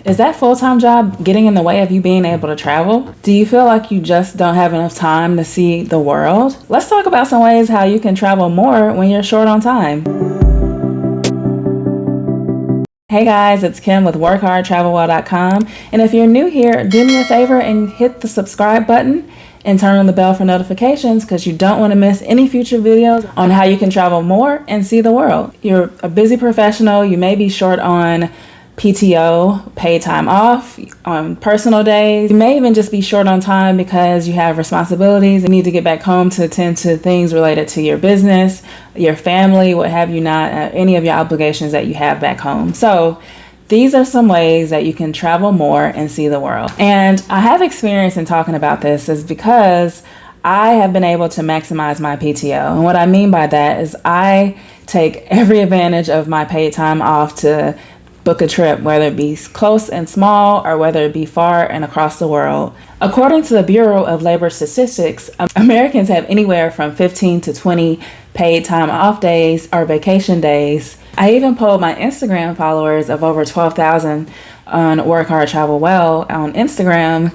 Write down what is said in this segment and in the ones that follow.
Is that full-time job getting in the way of you being able to travel? Do you feel like you just don't have enough time to see the world? Let's talk about some ways how you can travel more when you're short on time. Hey guys, it's Kim with WorkHardTravelWell.com, and if you're new here, do me a favor and hit the subscribe button and turn on the bell for notifications because you don't want to miss any future videos on how you can travel more and see the world. You're a busy professional, you may be short on PTO, paid time off, on personal days. You may even just be short on time because you have responsibilities and need to get back home to attend to things related to your business, your family, what have you not, any of your obligations that you have back home. So these are some ways that you can travel more and see the world. And I have experience in talking about this is because I have been able to maximize my PTO. And what I mean by that is I take every advantage of my paid time off to book a trip, whether it be close and small or whether it be far and across the world. According to the Bureau of Labor Statistics, Americans have anywhere from 15 to 20 paid time off days or vacation days. I even polled my Instagram followers of over 12,000 on Work Hard Travel Well on Instagram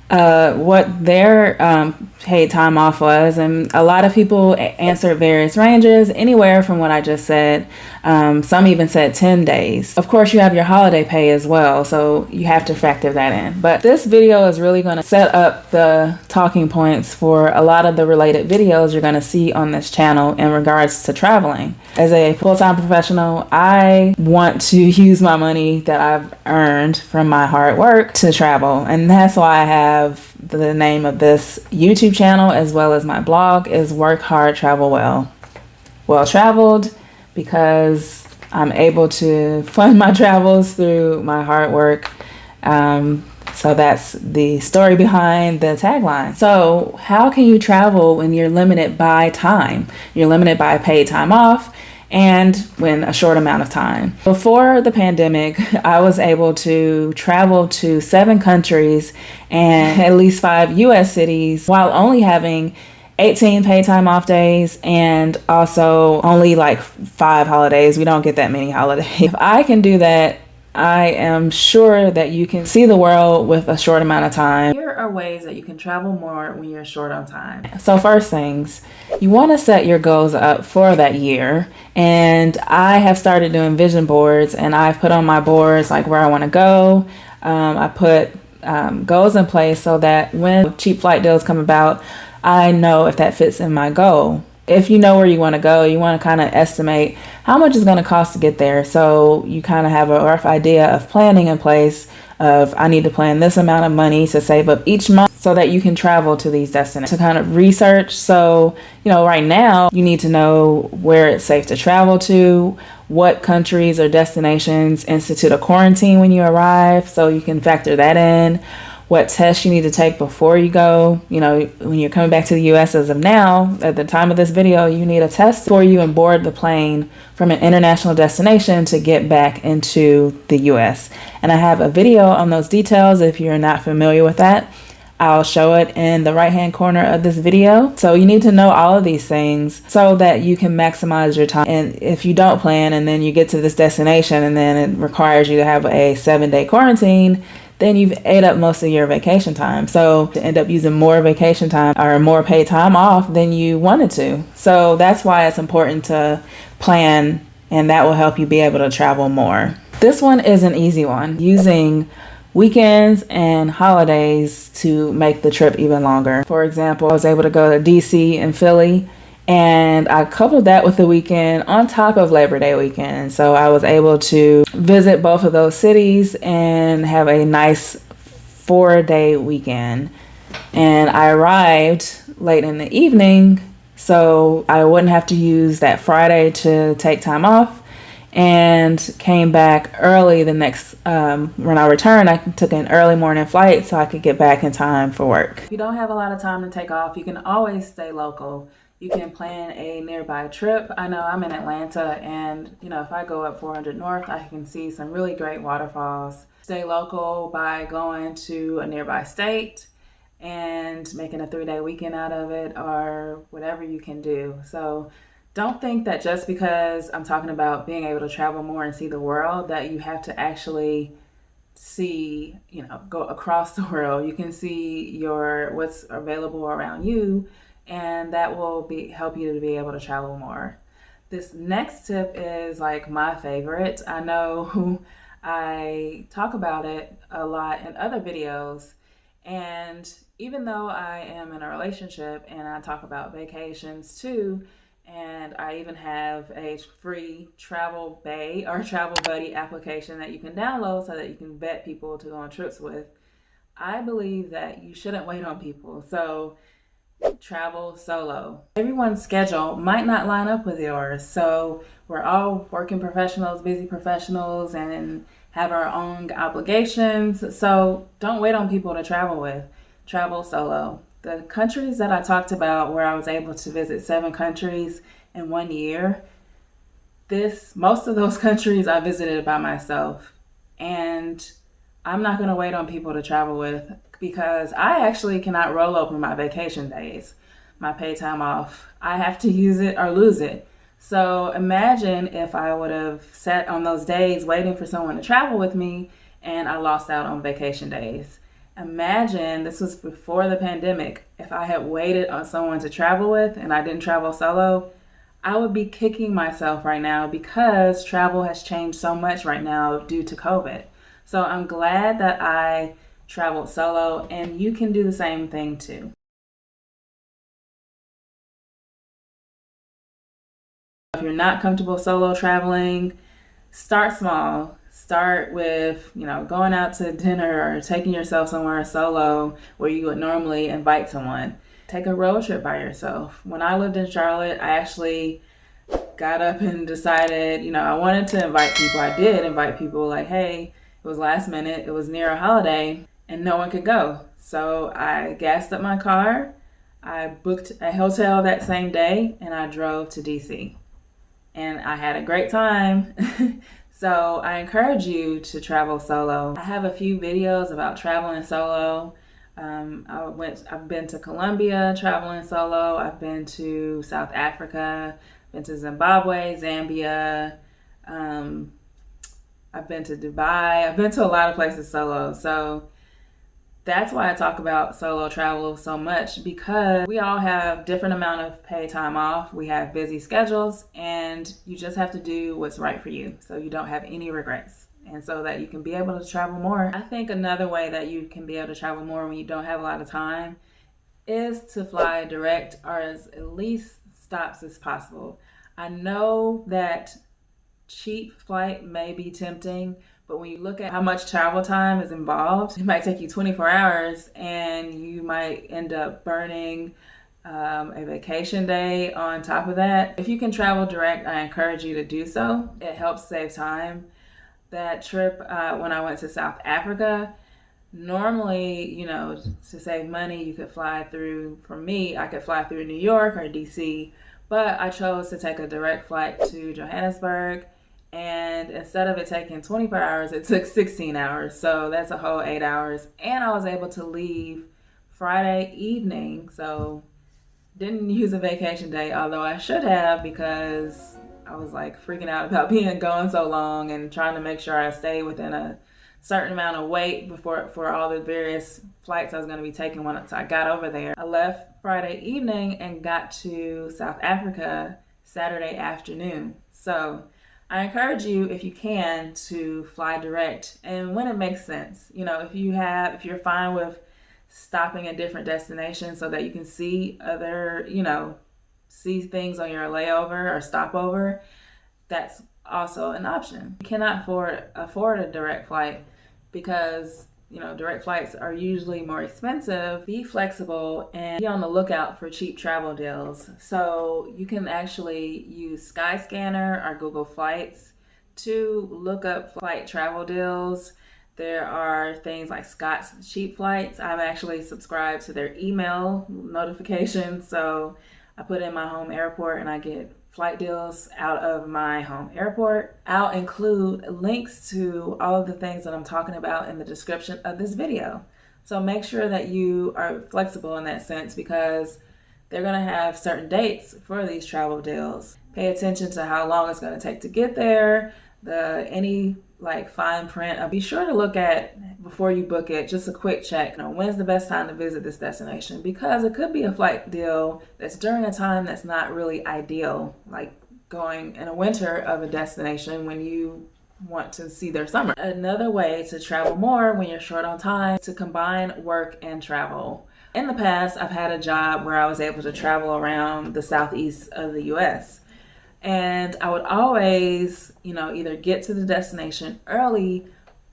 what their paid time off was, and a lot of people answered various ranges, anywhere from what I just said. Some even said 10 days. Of course, you have your holiday pay as well, so you have to factor that in. But this video is really going to set up the talking points for a lot of the related videos you're going to see on this channel in regards to traveling. As a full-time professional, I want to use my money that I've earned from my hard work to travel, and that's why I have the name of this YouTube channel as well as my blog is Work Hard Travel Well. Well traveled because I'm able to fund my travels through my hard work. So that's the story behind the tagline. So how can you travel when you're limited by time? You're limited by paid time off and when a short amount of time. Before the pandemic, I was able to travel to 7 countries and at least 5 US cities while only having 18 paid time off days and also only like 5 holidays. We don't get that many holidays. If I can do that, I am sure that you can see the world with a short amount of time. Here are ways that you can travel more when you're short on time. So first things, you want to set your goals up for that year. And I have started doing vision boards, and I've put on my boards like where I want to go. I put goals in place so that when cheap flight deals come about, I know if that fits in my goal. If you know where you want to go, you want to kind of estimate how much it's going to cost to get there. So you kind of have a rough idea of planning in place of I need to plan this amount of money to save up each month so that you can travel to these destinations. To kind of research. So, right now you need to know where it's safe to travel to, what countries or destinations institute a quarantine when you arrive. So you can factor that in. What tests you need to take before you go. When you're coming back to the US as of now, at the time of this video, you need a test before you board the plane from an international destination to get back into the US. And I have a video on those details if you're not familiar with that. I'll show it in the right-hand corner of this video. So you need to know all of these things so that you can maximize your time. And if you don't plan and then you get to this destination and then it requires you to have a 7-day quarantine, then you've ate up most of your vacation time. So to end up using more vacation time or more paid time off than you wanted to. So that's why it's important to plan, and that will help you be able to travel more. This one is an easy one, using weekends and holidays to make the trip even longer. For example, I was able to go to DC and Philly, and I coupled that with the weekend on top of Labor Day weekend. So I was able to visit both of those cities and have a nice 4-day weekend. And I arrived late in the evening, so I wouldn't have to use that Friday to take time off, and came back early the next, when I returned, I took an early morning flight so I could get back in time for work. If you don't have a lot of time to take off, you can always stay local. You can plan a nearby trip. I know I'm in Atlanta, and if I go up 400 North, I can see some really great waterfalls. Stay local by going to a nearby state and making a 3-day weekend out of it, or whatever you can do. So don't think that just because I'm talking about being able to travel more and see the world that you have to actually see, go across the world. You can see what's available around you, and that will help you to be able to travel more. This next tip is like my favorite. I know I talk about it a lot in other videos, and even though I am in a relationship and I talk about vacations too, and I even have a free Travel Bay or Travel Buddy application that you can download so that you can vet people to go on trips with. I believe that you shouldn't wait on people. So travel solo. Everyone's schedule might not line up with yours. So we're all working professionals, busy professionals, and have our own obligations. So don't wait on people to travel with. Travel solo. The countries that I talked about where I was able to visit 7 countries in 1 year, most of those countries I visited by myself. And I'm not going to wait on people to travel with because I actually cannot roll over my vacation days, my pay time off. I have to use it or lose it. So imagine if I would have sat on those days waiting for someone to travel with me and I lost out on vacation days. Imagine, this was before the pandemic, if I had waited on someone to travel with and I didn't travel solo, I would be kicking myself right now because travel has changed so much right now due to COVID. So I'm glad that I traveled solo, and you can do the same thing too. If you're not comfortable solo traveling, start small. Start with, going out to dinner or taking yourself somewhere solo where you would normally invite someone. Take a road trip by yourself. When I lived in Charlotte, I actually got up and decided, I wanted to invite people. I did invite people, like, hey, it was last minute, it was near a holiday, and no one could go. So I gassed up my car, I booked a hotel that same day, and I drove to DC. And I had a great time. So I encourage you to travel solo. I have a few videos about traveling solo. I've been to Colombia traveling solo. I've been to South Africa, been to Zimbabwe, Zambia. I've been to Dubai. I've been to a lot of places solo. So that's why I talk about solo travel so much, because we all have different amount of paid time off. We have busy schedules, and you just have to do what's right for you so you don't have any regrets, and so that you can be able to travel more. I think another way that you can be able to travel more when you don't have a lot of time is to fly direct or as at least stops as possible. I know that cheap flight may be tempting, but when you look at how much travel time is involved, it might take you 24 hours and you might end up burning a vacation day on top of that. If you can travel direct, I encourage you to do so. It helps save time. That trip when I went to South Africa, normally, to save money, you could fly through, for me, I could fly through New York or DC, but I chose to take a direct flight to Johannesburg. And instead of it taking 24 hours, it took 16 hours. So that's a whole 8 hours. And I was able to leave Friday evening. So didn't use a vacation day, although I should have, because I was like freaking out about being gone so long and trying to make sure I stay within a certain amount of weight for all the various flights I was going to be taking once I got over there. I left Friday evening and got to South Africa Saturday afternoon. So I encourage you, if you can, to fly direct, and when it makes sense. If you're fine with stopping at different destinations so that you can see see things on your layover or stopover, that's also an option. You cannot afford a direct flight because direct flights are usually more expensive. Be flexible and be on the lookout for cheap travel deals. So you can actually use Skyscanner or Google Flights to look up flight travel deals. There are things like Scott's Cheap Flights. I've actually subscribed to their email notifications. So I put in my home airport and I get flight deals out of my home airport. I'll include links to all of the things that I'm talking about in the description of this video. So make sure that you are flexible in that sense, because they're going to have certain dates for these travel deals. Pay attention to how long it's going to take to get there, any like fine print. Be sure to look at, before you book it, just a quick check. When's the best time to visit this destination? Because it could be a flight deal that's during a time that's not really ideal, like going in a winter of a destination when you want to see their summer. Another way to travel more when you're short on time is to combine work and travel. In the past, I've had a job where I was able to travel around the southeast of the US. And I would always, either get to the destination early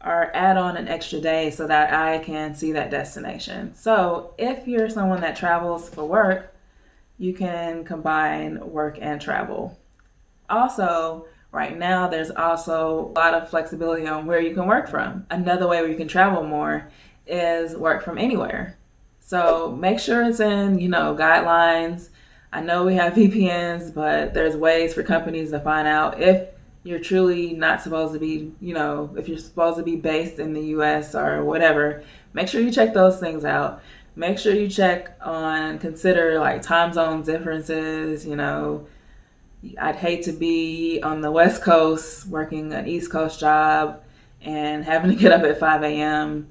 or add on an extra day so that I can see that destination. So if you're someone that travels for work, you can combine work and travel. Also, right now, there's also a lot of flexibility on where you can work from. Another way where you can travel more is work from anywhere. So make sure it's in, guidelines. I know we have VPNs, but there's ways for companies to find out if you're truly not supposed to be, if you're supposed to be based in the US or whatever. Make sure you check those things out. Make sure you consider like time zone differences. I'd hate to be on the West Coast working an East Coast job and having to get up at 5 a.m.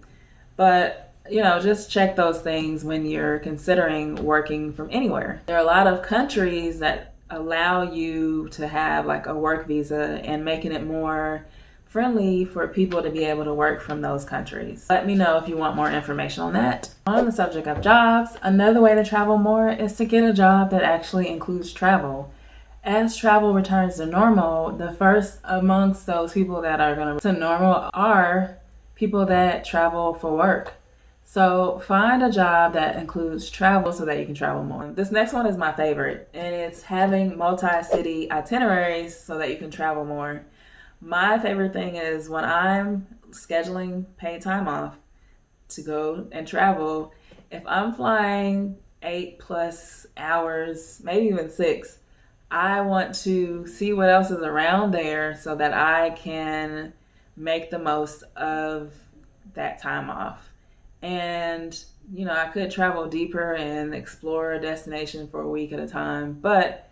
But just check those things when you're considering working from anywhere. There are a lot of countries that allow you to have like a work visa and making it more friendly for people to be able to work from those countries. Let me know if you want more information on that. On the subject of jobs, another way to travel more is to get a job that actually includes travel. As travel returns to normal, the first amongst those people that are going to normal are people that travel for work. So find a job that includes travel so that you can travel more. This next one is my favorite, and it's having multi-city itineraries so that you can travel more. My favorite thing is when I'm scheduling paid time off to go and travel, if I'm flying 8+ hours, maybe even 6, I want to see what else is around there so that I can make the most of that time off. And, I could travel deeper and explore a destination for a week at a time, but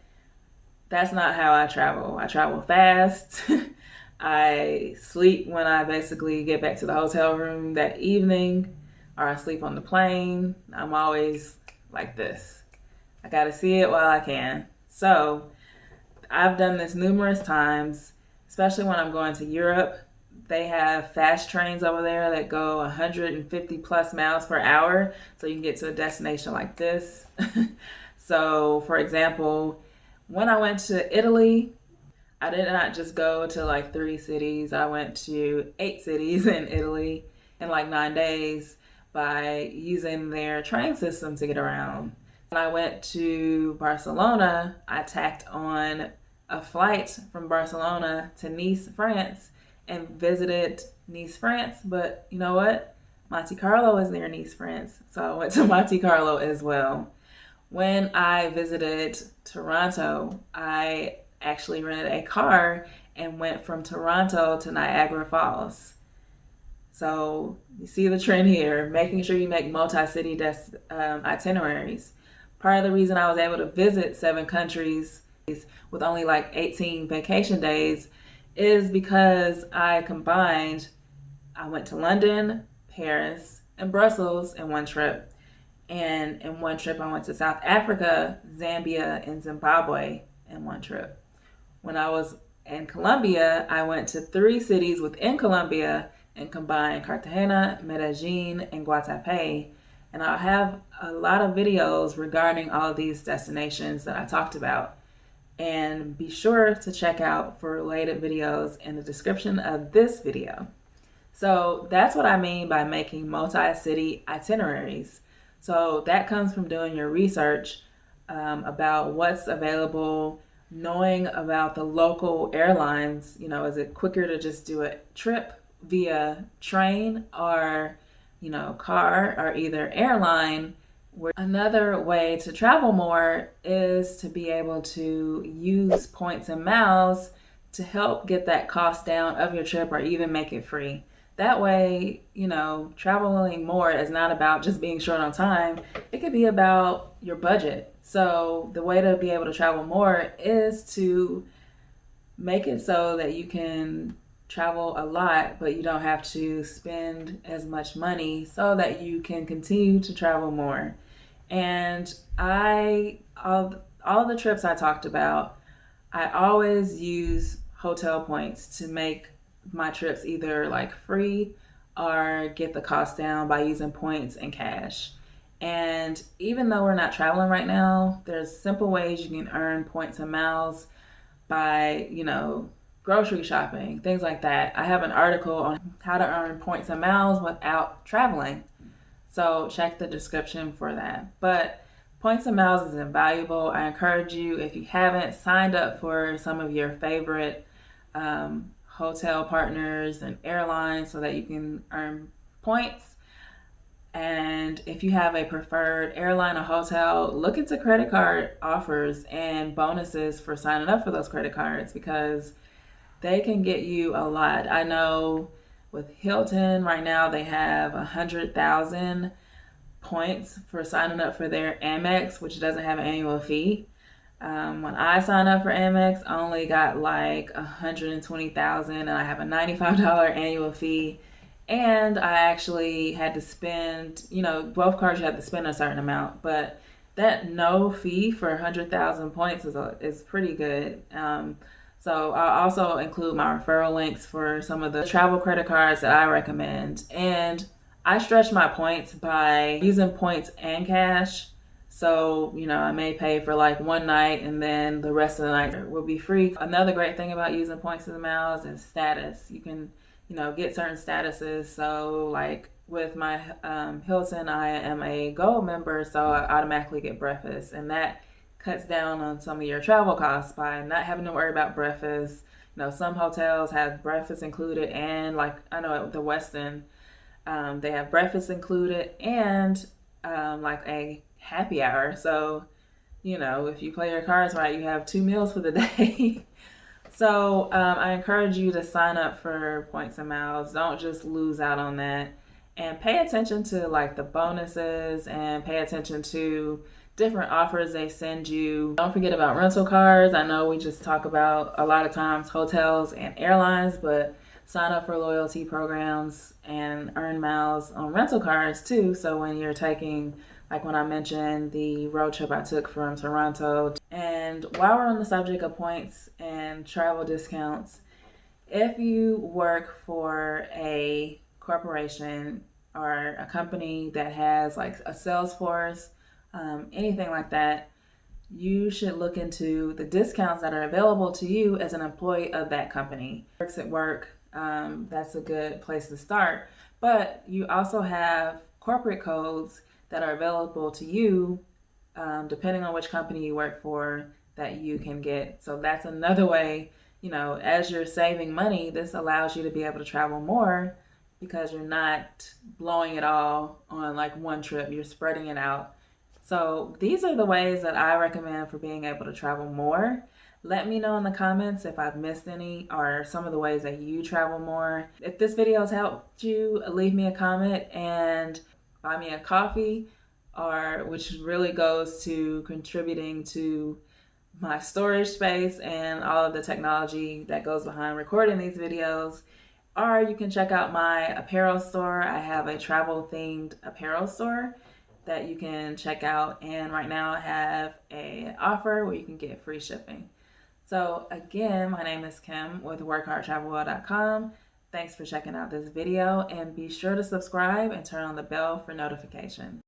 that's not how I travel. I travel fast. I sleep when I basically get back to the hotel room that evening, or I sleep on the plane. I'm always like this. I got to see it while I can. So I've done this numerous times, especially when I'm going to Europe. They have fast trains over there that go 150 plus miles per hour, so you can get to a destination like this. So, for example, when I went to Italy, I did not just go to like 3 cities. I went to 8 cities in Italy in like 9 days by using their train system to get around. When I went to Barcelona, I tacked on a flight from Barcelona to Nice, France, and visited Nice, France. But you know what? Monte Carlo is near Nice, France. So I went to Monte Carlo as well. When I visited Toronto, I actually rented a car and went from Toronto to Niagara Falls. So you see the trend here, making sure you make multi-city itineraries. Part of the reason I was able to visit 7 countries with only like 18 vacation days is because I went to London, Paris, and Brussels in one trip. And in one trip, I went to South Africa, Zambia, and Zimbabwe in one trip. When I was in Colombia, I went to 3 cities within Colombia and combined Cartagena, Medellin, and Guatapé. And I'll have a lot of videos regarding all of these destinations that I talked about. And be sure to check out for related videos in the description of this video. So that's what I mean by making multi-city itineraries. So that comes from doing your research about what's available, knowing about the local airlines. Is it quicker to just do a trip via train or, car, or either airline? Another way to travel more is to be able to use points and miles to help get that cost down of your trip or even make it free. That way, traveling more is not about just being short on time. It could be about your budget. So the way to be able to travel more is to make it so that you can travel a lot, but you don't have to spend as much money so that you can continue to travel more. And all the trips I talked about, I always use hotel points to make my trips either like free or get the cost down by using points and cash. And even though we're not traveling right now, there's simple ways you can earn points and miles by, grocery shopping, things like that. I have an article on how to earn points and miles without traveling. So check the description for that. But points and miles is invaluable. I encourage you, if you haven't signed up for some of your favorite hotel partners and airlines so that you can earn points. And if you have a preferred airline or hotel, look into credit card offers and bonuses for signing up for those credit cards because they can get you a lot. I know with Hilton right now, they have 100,000 points for signing up for their Amex, which doesn't have an annual fee. When I signed up for Amex, I only got like 120,000, and I have a $95 annual fee. And I actually had to spend, both cards you have to spend a certain amount, but that no fee for 100,000 points is pretty good. So I'll also include my referral links for some of the travel credit cards that I recommend. And I stretch my points by using points and cash. So, I may pay for like one night and then the rest of the night will be free. Another great thing about using points and miles is status. You can, get certain statuses. So, like with my Hilton, I am a gold member, so I automatically get breakfast. And that cuts down on some of your travel costs by not having to worry about breakfast. Some hotels have breakfast included, and like I know at the Westin, they have breakfast included and like a happy hour. So, if you play your cards right, you have 2 meals for the day. So I encourage you to sign up for points and miles. Don't just lose out on that. And pay attention to like the bonuses and pay attention to different offers they send you. Don't forget about rental cars. I know we just talk about a lot of times hotels and airlines, but sign up for loyalty programs and earn miles on rental cars too. So when you're taking, like when I mentioned the road trip I took from Toronto. And while we're on the subject of points and travel discounts, if you work for a corporation or a company that has like a sales force, anything like that, you should look into the discounts that are available to you as an employee of that company. Works at work, that's a good place to start. But you also have corporate codes that are available to you, depending on which company you work for, that you can get. So that's another way, as you're saving money, this allows you to be able to travel more because you're not blowing it all on like one trip, you're spreading it out. So these are the ways that I recommend for being able to travel more. Let me know in the comments if I've missed any or some of the ways that you travel more. If this video has helped you, leave me a comment and buy me a coffee, or which really goes to contributing to my storage space and all of the technology that goes behind recording these videos. Or you can check out my apparel store. I have a travel themed apparel store that you can check out, and right now I have an offer where you can get free shipping. So again, my name is Kim with workhardtravelwell.com. Thanks for checking out this video, and be sure to subscribe and turn on the bell for notifications.